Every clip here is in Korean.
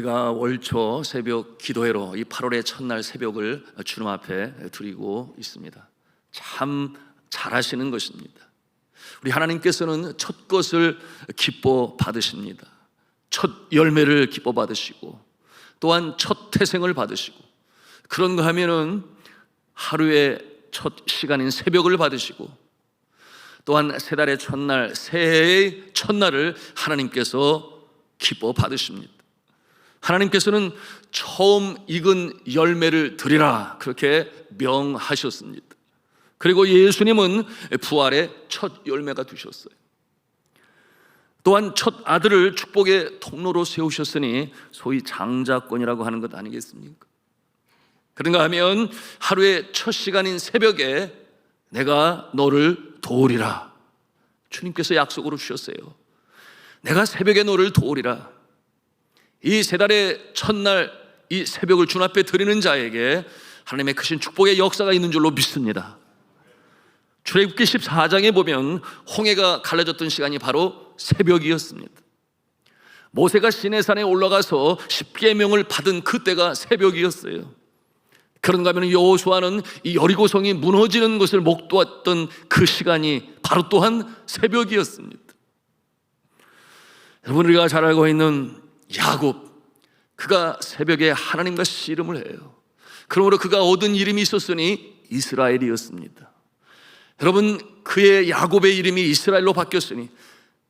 우리가 월초 새벽 기도회로 이 8월의 첫날 새벽을 주님 앞에 드리고 있습니다. 참 잘하시는 것입니다. 우리 하나님께서는 첫 것을 기뻐 받으십니다. 첫 열매를 기뻐 받으시고 또한 첫 태생을 받으시고, 그런가 하면은 하루의 첫 시간인 새벽을 받으시고, 또한 세 달의 첫날, 새해의 첫날을 하나님께서 기뻐 받으십니다. 하나님께서는 처음 익은 열매를 드리라, 그렇게 명하셨습니다. 그리고 예수님은 부활의 첫 열매가 되셨어요. 또한 첫 아들을 축복의 통로로 세우셨으니 소위 장자권이라고 하는 것 아니겠습니까? 그런가 하면 하루의 첫 시간인 새벽에 내가 너를 도우리라, 주님께서 약속으로 주셨어요. 내가 새벽에 너를 도우리라. 이 세 달의 첫날 이 새벽을 주님 앞에 드리는 자에게 하나님의 크신 축복의 역사가 있는 줄로 믿습니다. 출애굽기 14장에 보면 홍해가 갈라졌던 시간이 바로 새벽이었습니다. 모세가 시내산에 올라가서 십계명을 받은 그때가 새벽이었어요. 그런가 하면 여호수아는 이 여리고성이 무너지는 것을 목도했던 그 시간이 바로 또한 새벽이었습니다. 여러분, 우리가 잘 알고 있는 야곱, 그가 새벽에 하나님과 씨름을 해요. 그러므로 그가 얻은 이름이 있었으니 이스라엘이었습니다. 여러분, 그의 야곱의 이름이 이스라엘로 바뀌었으니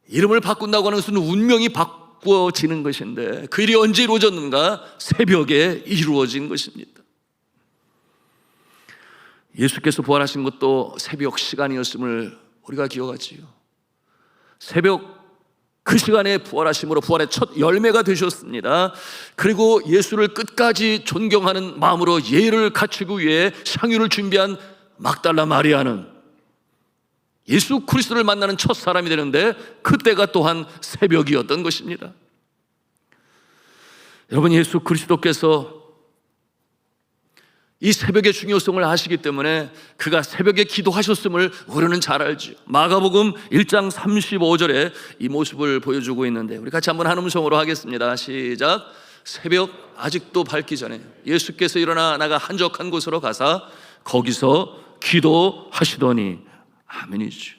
이름을 바꾼다고 하는 것은 운명이 바꾸어지는 것인데, 그 일이 언제 이루어졌는가? 새벽에 이루어진 것입니다. 예수께서 부활하신 것도 새벽 시간이었음을 우리가 기억하지요. 새벽 그 시간에 부활하심으로 부활의 첫 열매가 되셨습니다. 그리고 예수를 끝까지 존경하는 마음으로 예를 갖추기 위해 향유를 준비한 막달라 마리아는 예수 그리스도를 만나는 첫 사람이 되는데, 그때가 또한 새벽이었던 것입니다. 여러분, 예수 그리스도께서 이 새벽의 중요성을 아시기 때문에 그가 새벽에 기도하셨음을 우리는 잘 알죠. 마가복음 1장 35절에 이 모습을 보여주고 있는데, 우리 같이 한번 한 음성으로 하겠습니다. 시작. 새벽 아직도 밝기 전에 예수께서 일어나 나가 한적한 곳으로 가사 거기서 기도하시더니. 아멘이죠.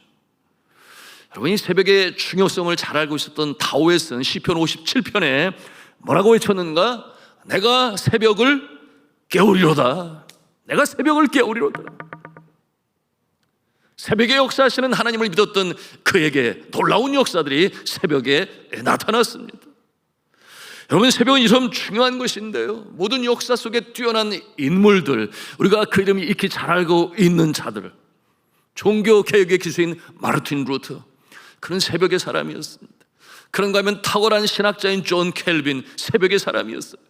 여러분, 이 새벽의 중요성을 잘 알고 있었던 다윗은 시편 57편에 뭐라고 외쳤는가? 내가 새벽을 깨우리로다. 내가 새벽을 깨우리로다. 새벽에 역사하시는 하나님을 믿었던 그에게 놀라운 역사들이 새벽에 나타났습니다. 여러분, 새벽은 이처럼 중요한 것인데요, 모든 역사 속에 뛰어난 인물들, 우리가 그 이름이 익히 잘 알고 있는 자들, 종교개혁의 기수인 마르틴 루터, 그는 새벽의 사람이었습니다. 그런가 하면 탁월한 신학자인 존 켈빈, 새벽의 사람이었어요.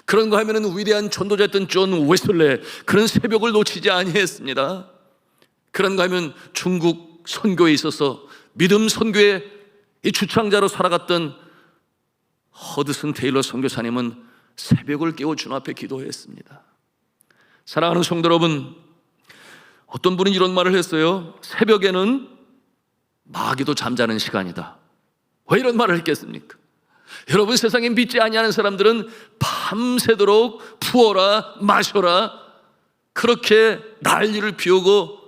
그런가 하면 위대한 전도자였던 존 웨슬레, 그런 새벽을 놓치지 아니했습니다. 그런가 하면 중국 선교에 있어서 믿음 선교의 이 주창자로 살아갔던 허드슨 테일러 선교사님은 새벽을 깨워 주님 앞에 기도했습니다. 사랑하는 성도 여러분, 어떤 분이 이런 말을 했어요. 새벽에는 마귀도 잠자는 시간이다. 왜 이런 말을 했겠습니까? 여러분, 세상에 믿지 아니하는 사람들은 밤새도록 부어라 마셔라 그렇게 난리를 피우고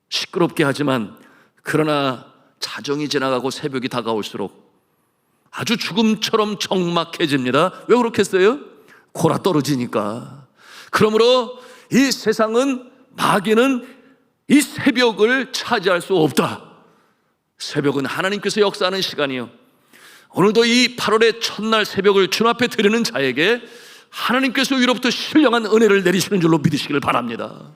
시끄럽게 하지만, 그러나 자정이 지나가고 새벽이 다가올수록 아주 죽음처럼 적막해집니다. 왜 그렇겠어요? 골아 떨어지니까. 그러므로 이 세상은, 마귀는 이 새벽을 차지할 수 없다. 새벽은 하나님께서 역사하는 시간이요, 오늘도 이 8월의 첫날 새벽을 주님 앞에 드리는 자에게 하나님께서 위로부터 신령한 은혜를 내리시는 줄로 믿으시기를 바랍니다.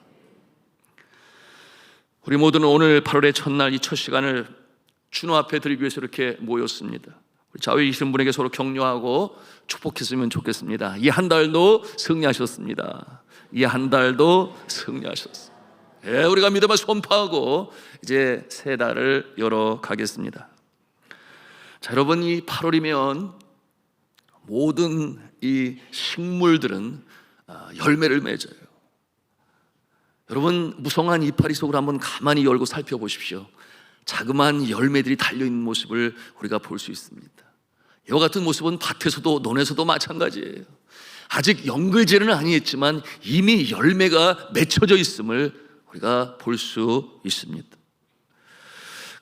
우리 모두는 오늘 8월의 첫날 이 첫 시간을 주님 앞에 드리기 위해서 이렇게 모였습니다. 우리 좌우에 계신 분에게 서로 격려하고 축복했으면 좋겠습니다. 이 한 달도 승리하셨습니다. 이 한 달도 승리하셨습니다. 예, 우리가 믿음을 선포하고 이제 새 달을 열어가겠습니다. 자, 여러분, 이 8월이면 모든 이 식물들은 열매를 맺어요. 여러분, 무성한 이파리 속을 한번 가만히 열고 살펴보십시오. 자그마한 열매들이 달려있는 모습을 우리가 볼 수 있습니다. 이와 같은 모습은 밭에서도 논에서도 마찬가지예요. 아직 연글제는 아니었지만 이미 열매가 맺혀져 있음을 우리가 볼 수 있습니다.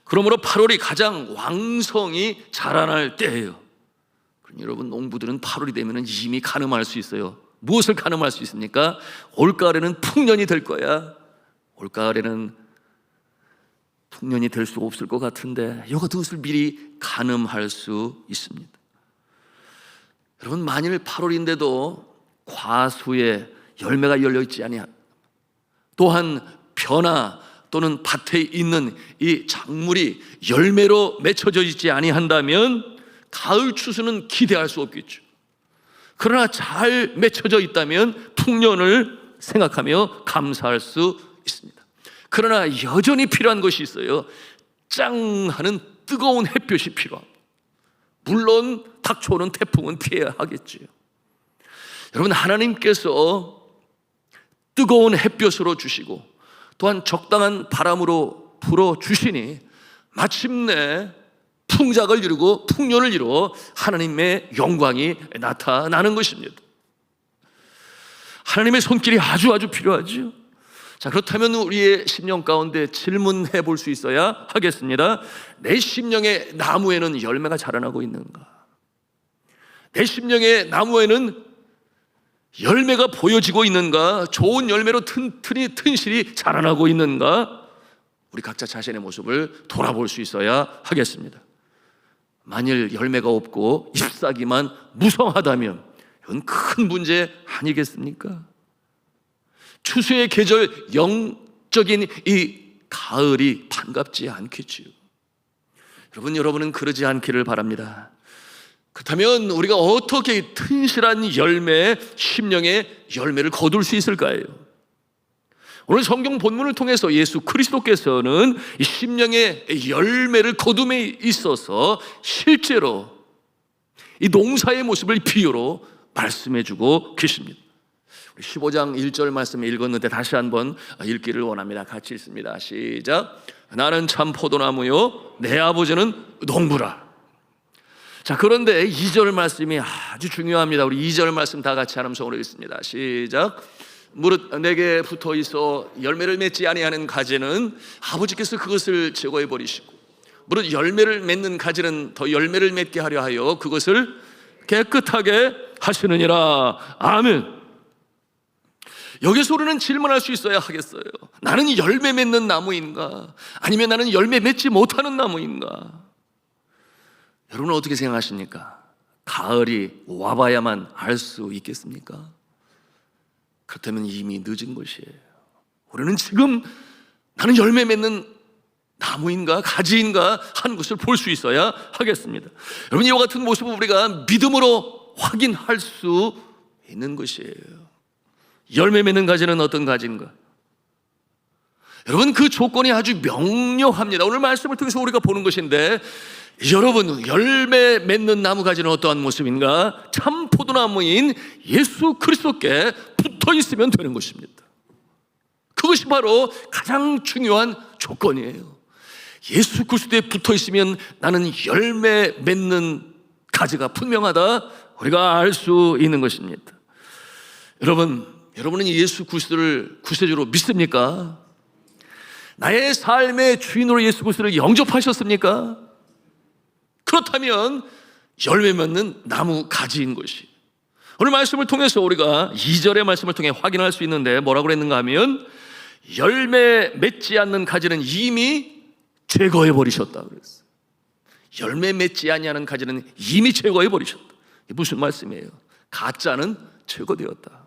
그러므로 8월이 가장 왕성이 자라날 때예요. 여러분, 농부들은 8월이 되면 이미 가늠할 수 있어요. 무엇을 가늠할 수 있습니까? 올가을에는 풍년이 될 거야. 올가을에는 풍년이 될 수 없을 것 같은데 이와 같은 것을 미리 가늠할 수 있습니다. 여러분, 만일 8월인데도 과수에 열매가 열려있지 아니하, 또한 벼나 또는 밭에 있는 이 작물이 열매로 맺혀져 있지 아니한다면 가을 추수는 기대할 수 없겠죠. 그러나 잘 맺혀져 있다면 풍년을 생각하며 감사할 수 있습니다. 그러나 여전히 필요한 것이 있어요. 짱 하는 뜨거운 햇볕이 필요합니다. 물론 닥쳐오는 태풍은 피해야 하겠지요. 여러분, 하나님께서 뜨거운 햇볕으로 주시고 또한 적당한 바람으로 불어주시니 마침내 풍작을 이루고 풍년을 이루어 하나님의 영광이 나타나는 것입니다. 하나님의 손길이 아주 필요하죠. 자, 그렇다면 우리의 심령 가운데 질문해 볼 수 있어야 하겠습니다. 내 심령의 나무에는 열매가 자라나고 있는가? 내 심령의 나무에는 열매가 보여지고 있는가? 좋은 열매로 튼실히 자라나고 있는가? 우리 각자 자신의 모습을 돌아볼 수 있어야 하겠습니다. 만일 열매가 없고 잎사귀만 무성하다면 이건 큰 문제 아니겠습니까? 추수의 계절, 영적인 이 가을이 반갑지 않겠지요. 여러분은 그러지 않기를 바랍니다. 그렇다면 우리가 어떻게 튼실한 열매, 심령의 열매를 거둘 수 있을까요? 오늘 성경 본문을 통해서 예수 그리스도께서는 이 심령의 열매를 거둠에 있어서 실제로 이 농사의 모습을 비유로 말씀해 주고 계십니다. 15장 1절 말씀 읽었는데 다시 한번 읽기를 원합니다. 같이 읽습니다. 시작. 나는 참 포도나무요 내 아버지는 농부라. 자, 그런데 2절 말씀이 아주 중요합니다. 우리 2절 말씀 다 같이 한 음성으로 읽습니다. 시작. 무릇 내게 붙어 있어 열매를 맺지 아니하는 가지는 아버지께서 그것을 제거해 버리시고 무릇 열매를 맺는 가지는 더 열매를 맺게 하려 하여 그것을 깨끗하게 하시느니라. 아멘. 여기서 우리는 질문할 수 있어야 하겠어요. 나는 열매 맺는 나무인가? 아니면 나는 열매 맺지 못하는 나무인가? 여러분은 어떻게 생각하십니까? 가을이 와봐야만 알 수 있겠습니까? 그렇다면 이미 늦은 것이에요. 우리는 지금 나는 열매 맺는 나무인가 가지인가 하는 것을 볼 수 있어야 하겠습니다. 여러분, 이와 같은 모습을 우리가 믿음으로 확인할 수 있는 것이에요. 열매 맺는 가지는 어떤 가지인가? 여러분, 그 조건이 아주 명료합니다. 오늘 말씀을 통해서 우리가 보는 것인데, 여러분, 열매 맺는 나무 가지는 어떠한 모습인가? 참 포도나무인 예수 그리스도께 붙어 있으면 되는 것입니다. 그것이 바로 가장 중요한 조건이에요. 예수 그리스도에 붙어 있으면 나는 열매 맺는 가지가 분명하다, 우리가 알 수 있는 것입니다. 여러분은 예수 그리스도를 구세주로 믿습니까? 나의 삶의 주인으로 예수 그리스도를 영접하셨습니까? 그렇다면 열매 맺는 나무 가지인 것이, 오늘 말씀을 통해서 우리가 2절의 말씀을 통해 확인할 수 있는데 뭐라고 그랬는가 하면 열매 맺지 않는 가지는 이미 제거해 버리셨다 그랬어요. 열매 맺지 아니하는 가지는 이미 제거해 버리셨다. 이게 무슨 말씀이에요? 가짜는 제거되었다.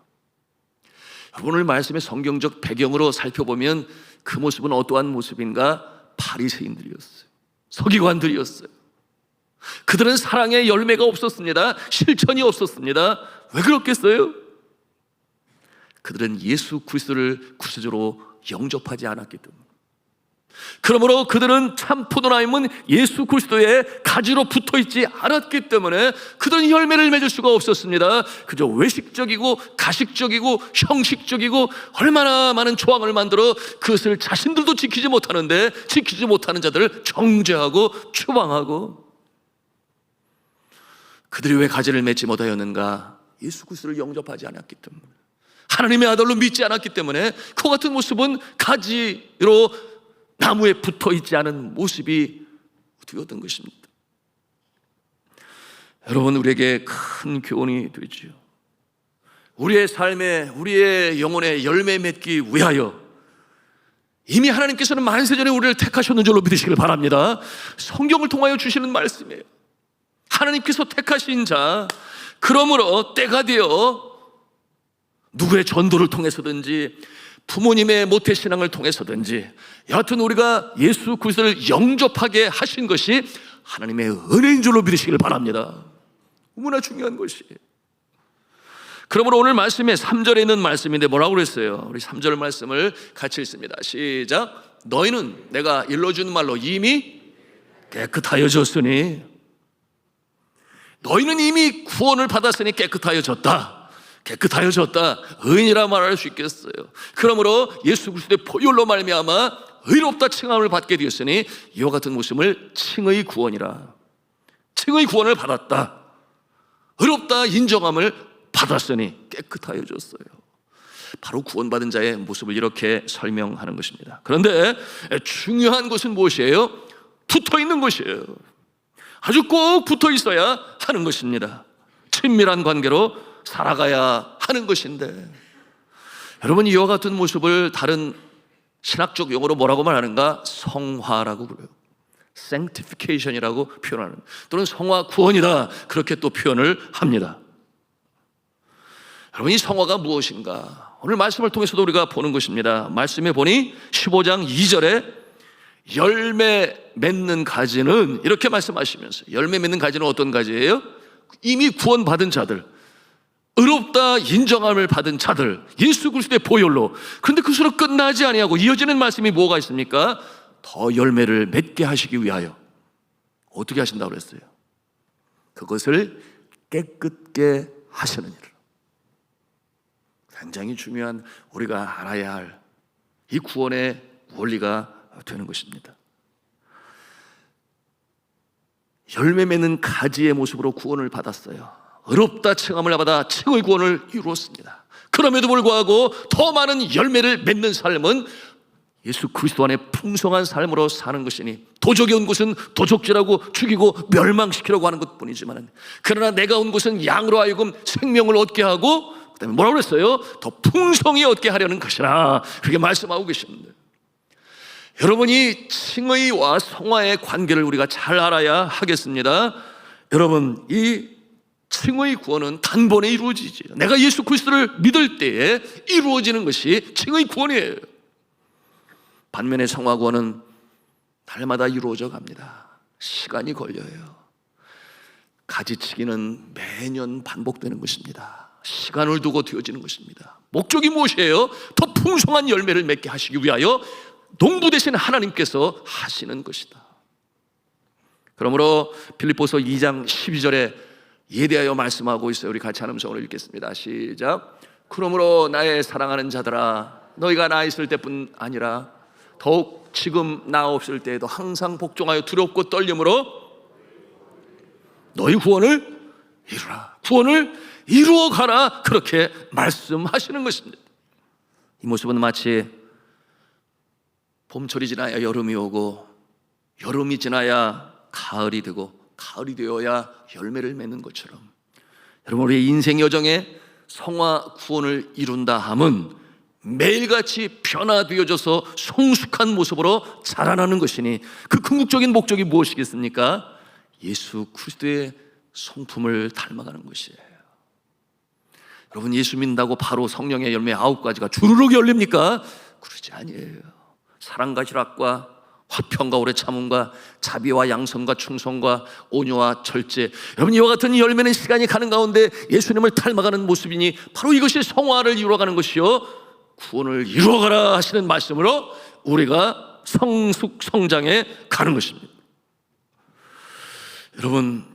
오늘 말씀의 성경적 배경으로 살펴보면 그 모습은 어떠한 모습인가? 바리새인들이었어요. 서기관들이었어요. 그들은 사랑의 열매가 없었습니다. 실천이 없었습니다. 왜 그렇겠어요? 그들은 예수 그리스도를 구세주로 영접하지 않았기 때문에. 그러므로 그들은 참 포도나무는 예수 그리스도의 가지로 붙어있지 않았기 때문에 그들은 열매를 맺을 수가 없었습니다. 그저 외식적이고 가식적이고 형식적이고 얼마나 많은 조항을 만들어 그것을 자신들도 지키지 못하는데 지키지 못하는 자들을 정죄하고 추방하고, 그들이 왜 가지를 맺지 못하였는가? 예수 그리스도를 영접하지 않았기 때문에, 하나님의 아들로 믿지 않았기 때문에 그와 같은 모습은 가지로 나무에 붙어 있지 않은 모습이 되었던 것입니다. 여러분, 우리에게 큰 교훈이 되지요. 우리의 삶에, 우리의 영혼에 열매 맺기 위하여 이미 하나님께서는 만세전에 우리를 택하셨는 줄로 믿으시길 바랍니다. 성경을 통하여 주시는 말씀이에요. 하나님께서 택하신 자, 그러므로 때가 되어 누구의 전도를 통해서든지 부모님의 모태신앙을 통해서든지 여하튼 우리가 예수 그리스도를 영접하게 하신 것이 하나님의 은혜인 줄로 믿으시길 바랍니다. 너무나 중요한 것이에요. 그러므로 오늘 말씀에 3절에 있는 말씀인데 뭐라고 그랬어요? 우리 3절 말씀을 같이 읽습니다. 시작. 너희는 내가 일러준 말로 이미 깨끗하여졌으니, 너희는 이미 구원을 받았으니 깨끗하여졌다. 깨끗하여졌다. 의인이라 말할 수 있겠어요. 그러므로 예수 그리스도의 보혈로 말미암아 의롭다 칭함을 받게 되었으니 이와 같은 모습을 칭의 구원이라. 칭의 구원을 받았다. 의롭다 인정함을 받았으니 깨끗하여졌어요. 바로 구원받은 자의 모습을 이렇게 설명하는 것입니다. 그런데 중요한 것은 무엇이에요? 붙어 있는 것이에요. 아주 꼭 붙어 있어야 하는 것입니다. 친밀한 관계로 살아가야 하는 것인데, 여러분, 이와 같은 모습을 다른 신학적 용어로 뭐라고 말하는가? 성화라고 그래요. sanctification이라고 표현하는, 또는 성화 구원이다, 그렇게 또 표현을 합니다. 여러분, 이 성화가 무엇인가? 오늘 말씀을 통해서도 우리가 보는 것입니다. 말씀에 보니 15장 2절에 열매 맺는 가지는, 이렇게 말씀하시면서, 열매 맺는 가지는 어떤 가지예요? 이미 구원받은 자들, 의롭다 인정함을 받은 자들, 예수 그리스도의 보혈로. 그런데 그것으로 끝나지 아니하고 이어지는 말씀이 뭐가 있습니까? 더 열매를 맺게 하시기 위하여 어떻게 하신다고 그랬어요? 그것을 깨끗게 하시느니라. 굉장히 중요한, 우리가 알아야 할 이 구원의 원리가 되는 것입니다. 열매 맺는 가지의 모습으로 구원을 받았어요. 의롭다 칭함을 받아 칭의 구원을 이루었습니다. 그럼에도 불구하고 더 많은 열매를 맺는 삶은 예수 그리스도 안에 풍성한 삶으로 사는 것이니, 도적이 온 곳은 도적질하고 죽이고 멸망시키려고 하는 것뿐이지만, 그러나 내가 온 곳은 양으로 하여금 생명을 얻게 하고, 그 다음에 뭐라고 그랬어요? 더 풍성히 얻게 하려는 것이라, 그렇게 말씀하고 계십니다. 여러분이 칭의와 성화의 관계를 우리가 잘 알아야 하겠습니다. 여러분, 이 칭의 구원은 단번에 이루어지지, 내가 예수 그리스도를 믿을 때에 이루어지는 것이 칭의 구원이에요. 반면에 성화 구원은 날마다 이루어져 갑니다. 시간이 걸려요. 가지치기는 매년 반복되는 것입니다. 시간을 두고 되어지는 것입니다. 목적이 무엇이에요? 더 풍성한 열매를 맺게 하시기 위하여 농부 되신 하나님께서 하시는 것이다. 그러므로 빌립보서 2장 12절에 이에 대하여 말씀하고 있어요. 우리 같이 한 음성으로 읽겠습니다. 시작. 그러므로 나의 사랑하는 자들아, 너희가 나 있을 때뿐 아니라 더욱 지금 나 없을 때에도 항상 복종하여 두렵고 떨림으로 너희 구원을 이루라. 구원을 이루어 가라. 그렇게 말씀하시는 것입니다. 이 모습은 마치 봄철이 지나야 여름이 오고, 여름이 지나야 가을이 되고, 가을이 되어야 열매를 맺는 것처럼, 여러분, 우리의 인생 여정에 성화 구원을 이룬다 함은 매일같이 변화되어져서 성숙한 모습으로 자라나는 것이니, 그 궁극적인 목적이 무엇이겠습니까? 예수 그리스도의 성품을 닮아가는 것이에요. 여러분, 예수 믿는다고 바로 성령의 열매 9가지가 주르륵 열립니까? 그러지 아니에요. 사랑과 희락과 화평과 오래 참음과 자비와 양선과 충성과 온유와 절제, 여러분, 이와 같은 열매는 시간이 가는 가운데 예수님을 닮아가는 모습이니 바로 이것이 성화를 이루어가는 것이요, 구원을 이루어가라 하시는 말씀으로 우리가 성숙 성장해 가는 것입니다. 여러분,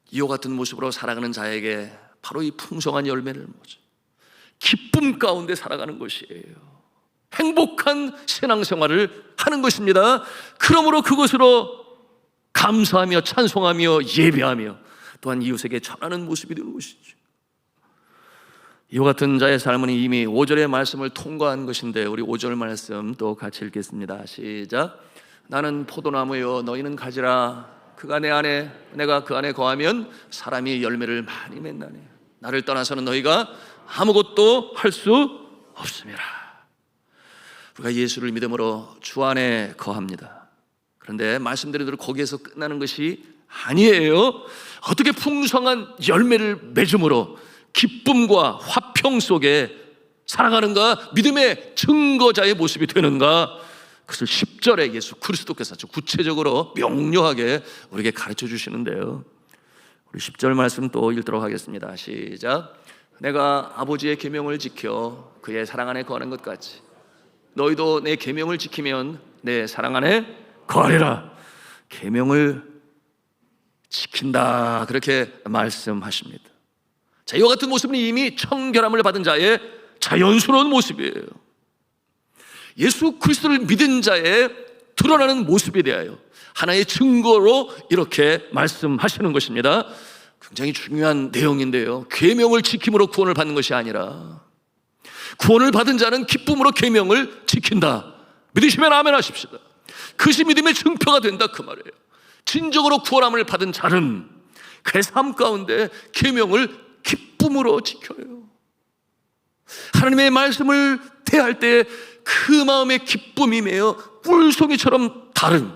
이와 같은 모습으로 살아가는 자에게 바로 이 풍성한 열매를 뭐죠? 기쁨 가운데 살아가는 것이에요. 행복한 신앙생활을 하는 것입니다. 그러므로 그것으로 감사하며 찬송하며 예배하며 또한 이웃에게 전하는 모습이 되는 것이죠. 이와 같은 자의 삶은 이미 5절의 말씀을 통과한 것인데, 우리 5절 말씀 또 같이 읽겠습니다. 시작. 나는 포도나무요 너희는 가지라. 그가 내 안에 내가 그 안에 거하면 사람이 열매를 많이 맺나니 나를 떠나서는 너희가 아무것도 할 수 없음이라. 우리가 예수를 믿음으로 주 안에 거합니다. 그런데 말씀드린 대로 거기에서 끝나는 것이 아니에요. 어떻게 풍성한 열매를 맺음으로 기쁨과 화평 속에 살아가는가, 믿음의 증거자의 모습이 되는가, 그것을 10절에 예수 그리스도께서 아주 구체적으로 명료하게 우리에게 가르쳐 주시는데요. 우리 10절 말씀 또 읽도록 하겠습니다. 시작. 내가 아버지의 계명을 지켜 그의 사랑 안에 거하는 것 같이 너희도 내 계명을 지키면 내 사랑 안에 거하리라. 계명을 지킨다, 그렇게 말씀하십니다. 자, 이와 같은 모습은 이미 청결함을 받은 자의 자연스러운 모습이에요. 예수 그리스도를 믿은 자의 드러나는 모습에 대하여 하나의 증거로 이렇게 말씀하시는 것입니다. 굉장히 중요한 내용인데요, 계명을 지킴으로 구원을 받는 것이 아니라 구원을 받은 자는 기쁨으로 계명을 지킨다. 믿으시면 아멘 하십시다. 그것이 믿음의 증표가 된다, 그 말이에요. 진정으로 구원함을 받은 자는 그의 삶 가운데 계명을 기쁨으로 지켜요. 하나님의 말씀을 대할 때 그 마음의 기쁨이 매여 꿀송이처럼 다른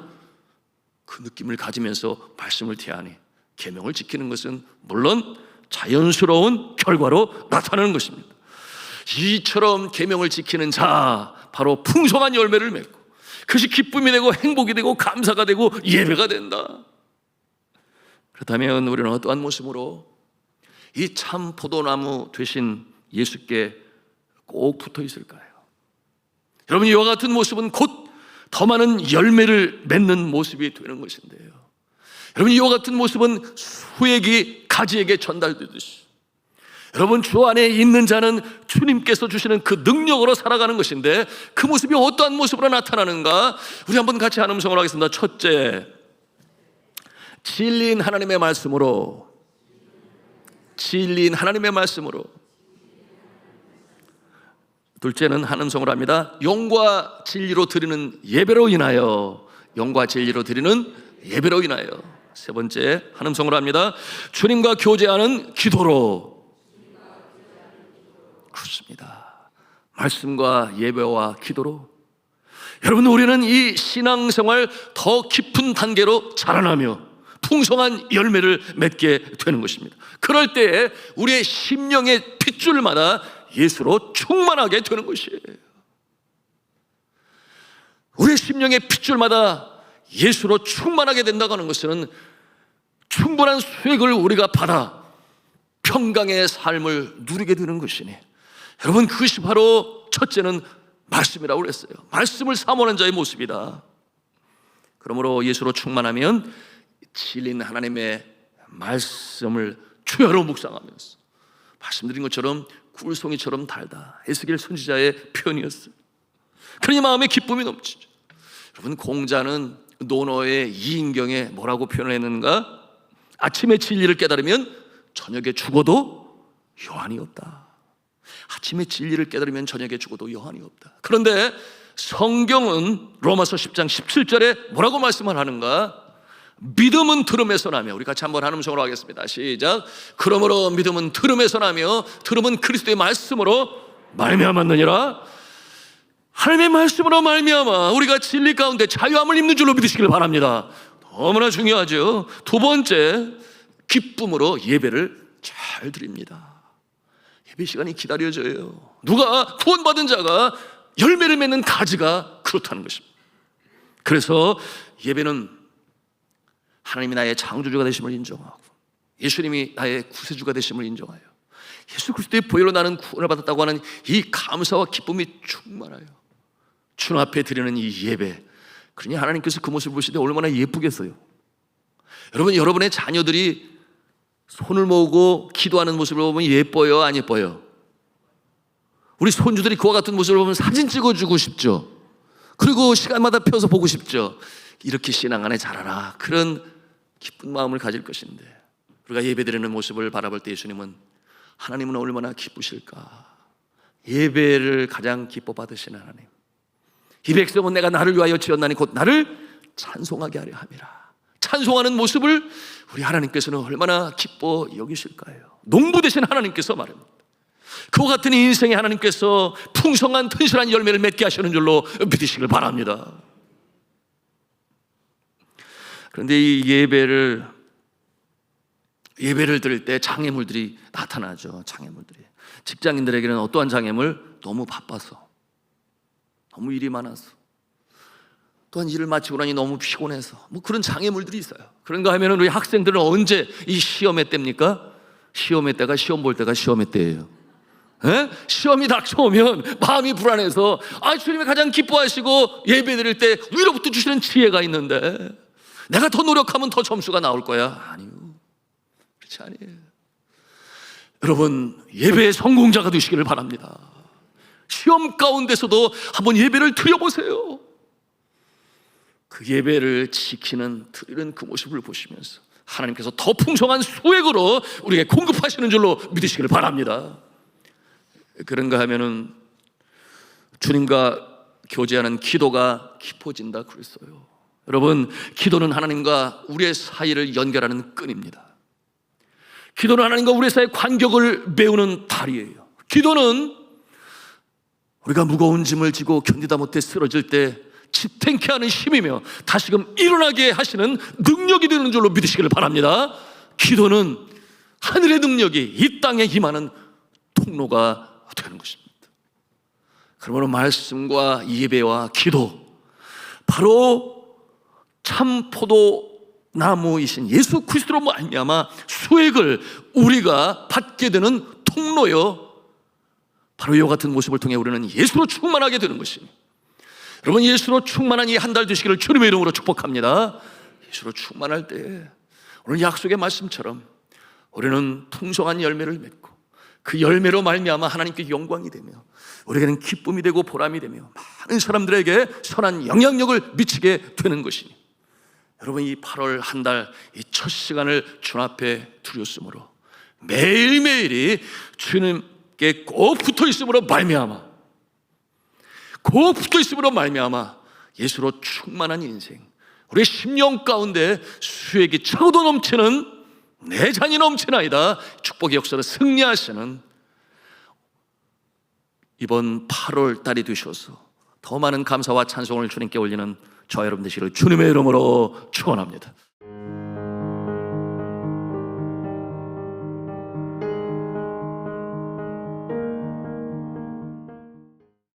그 느낌을 가지면서 말씀을 대하니 계명을 지키는 것은 물론 자연스러운 결과로 나타나는 것입니다. 이처럼 계명을 지키는 자, 바로 풍성한 열매를 맺고 그것이 기쁨이 되고 행복이 되고 감사가 되고 예배가 된다. 그렇다면 우리는 어떠한 모습으로 이 참 포도나무 되신 예수께 꼭 붙어 있을까요? 여러분, 이와 같은 모습은 곧 더 많은 열매를 맺는 모습이 되는 것인데요, 여러분, 이와 같은 모습은 수액이 가지에게 전달되듯이 여러분, 주 안에 있는 자는 주님께서 주시는 그 능력으로 살아가는 것인데, 그 모습이 어떠한 모습으로 나타나는가, 우리 한번 같이 한 음성을 하겠습니다. 첫째, 진리인 하나님의 말씀으로, 진리인 하나님의 말씀으로. 둘째는 한 음성으로 합니다. 영과 진리로 드리는 예배로 인하여, 영과 진리로 드리는 예배로 인하여. 세 번째, 한 음성으로 합니다. 주님과 교제하는 기도로. 그렇습니다. 말씀과 예배와 기도로. 여러분, 우리는 이 신앙생활 더 깊은 단계로 자라나며 풍성한 열매를 맺게 되는 것입니다. 그럴 때에 우리의 심령의 핏줄마다 예수로 충만하게 되는 것이에요. 우리의 심령의 핏줄마다 예수로 충만하게 된다고 하는 것은 충분한 수액을 우리가 받아 평강의 삶을 누리게 되는 것이니, 여러분, 그것이 바로 첫째는 말씀이라고 그랬어요. 말씀을 사모하는 자의 모습이다. 그러므로 예수로 충만하면 진리인 하나님의 말씀을 주야로 묵상하면서, 말씀드린 것처럼 꿀송이처럼 달다, 에스겔 선지자의 표현이었어요. 그러니 마음에 기쁨이 넘치죠. 여러분, 공자는 논어의 이인경에 뭐라고 표현했는가? 아침에 진리를 깨달으면 저녁에 죽어도 여한이 없다. 아침에 진리를 깨달으면 저녁에 죽어도 여한이 없다. 그런데 성경은 로마서 10장 17절에 뭐라고 말씀을 하는가? 믿음은 들음에서 나며. 우리 같이 한번 한 음성으로 하겠습니다. 시작. 그러므로 믿음은 들음에서 나며 들음은 그리스도의 말씀으로 말미암았느니라. 하나님의 말씀으로 말미암아 우리가 진리 가운데 자유함을 입는 줄로 믿으시길 바랍니다. 너무나 중요하죠. 두 번째, 기쁨으로 예배를 잘 드립니다. 예배 시간이 기다려져요. 누가 구원받은 자가 열매를 맺는 가지가 그렇다는 것입니다. 그래서 예배는 하나님이 나의 창조주가 되심을 인정하고 예수님이 나의 구세주가 되심을 인정하여 예수 그리스도의 보혈로 나는 구원을 받았다고 하는 이 감사와 기쁨이 충만하여 주님 앞에 드리는 이 예배, 그러니 하나님께서 그 모습을 보실 때 얼마나 예쁘겠어요. 여러분, 여러분의 자녀들이 손을 모으고 기도하는 모습을 보면 예뻐요, 안 예뻐요? 우리 손주들이 그와 같은 모습을 보면 사진 찍어주고 싶죠. 그리고 시간마다 펴서 보고 싶죠. 이렇게 신앙 안에 자라라, 그런 기쁜 마음을 가질 것인데, 우리가 예배드리는 모습을 바라볼 때 예수님은 하나님은 얼마나 기쁘실까. 예배를 가장 기뻐 받으시는 하나님. 이 백성은 내가 나를 위하여 지었나니 곧 나를 찬송하게 하려 함이라. 찬송하는 모습을 우리 하나님께서는 얼마나 기뻐 여기실까요? 농부 되신 하나님께서 말합니다. 그와 같은 인생에 하나님께서 풍성한 튼실한 열매를 맺게 하시는 줄로 믿으시길 바랍니다. 그런데 이 예배를 드릴 때 장애물들이 나타나죠. 장애물들이. 직장인들에게는 어떠한 장애물? 너무 바빠서, 너무 일이 많아서, 또한 일을 마치고 나니 너무 피곤해서, 뭐 그런 장애물들이 있어요. 그런가 하면 우리 학생들은 언제 이 시험의 때입니까? 시험의 때가 시험 볼 때가 시험의 때예요. 에? 시험이 닥쳐오면 마음이 불안해서 주님이 가장 기뻐하시고 예배 드릴 때 위로부터 주시는 지혜가 있는데 내가 더 노력하면 더 점수가 나올 거야. 아니요, 그렇지 아니에요. 여러분, 예배의 성공자가 되시기를 바랍니다. 시험 가운데서도 한번 예배를 드려보세요. 그 예배를 지키는 드리는 그 모습을 보시면서 하나님께서 더 풍성한 수액으로 우리에게 공급하시는 줄로 믿으시기를 바랍니다. 그런가 하면은 주님과 교제하는 기도가 깊어진다 그랬어요. 여러분, 기도는 하나님과 우리의 사이를 연결하는 끈입니다. 기도는 하나님과 우리의 사이의 간격을 메우는 다리예요. 기도는 우리가 무거운 짐을 지고 견디다 못해 쓰러질 때 지탱케 하는 힘이며 다시금 일어나게 하시는 능력이 되는 줄로 믿으시기를 바랍니다. 기도는 하늘의 능력이 이 땅에 임하는 통로가 되는 것입니다. 그러므로 말씀과 예배와 기도, 바로 참 포도나무이신 예수 그리스도로 말미암아 수액을 우리가 받게 되는 통로요, 바로 이와 같은 모습을 통해 우리는 예수로 충만하게 되는 것입니다. 여러분, 예수로 충만한 이 한 달 되시기를 주님의 이름으로 축복합니다. 예수로 충만할 때 오늘 약속의 말씀처럼 우리는 풍성한 열매를 맺고 그 열매로 말미암아 하나님께 영광이 되며 우리에게는 기쁨이 되고 보람이 되며 많은 사람들에게 선한 영향력을 미치게 되는 것이니, 여러분, 이 8월 한 달 이 첫 시간을 주님 앞에 드렸으므로 매일매일이 주님께 꼭 붙어 있음으로 말미암아 예수로 충만한 인생, 우리의 심령 가운데 수액이 차고도 넘치는 내장이 넘치나이다 축복의 역사를 승리하시는 이번 8월 달이 되셔서 더 많은 감사와 찬송을 주님께 올리는 저와 여러분 되시기를 주님의 이름으로 축원합니다.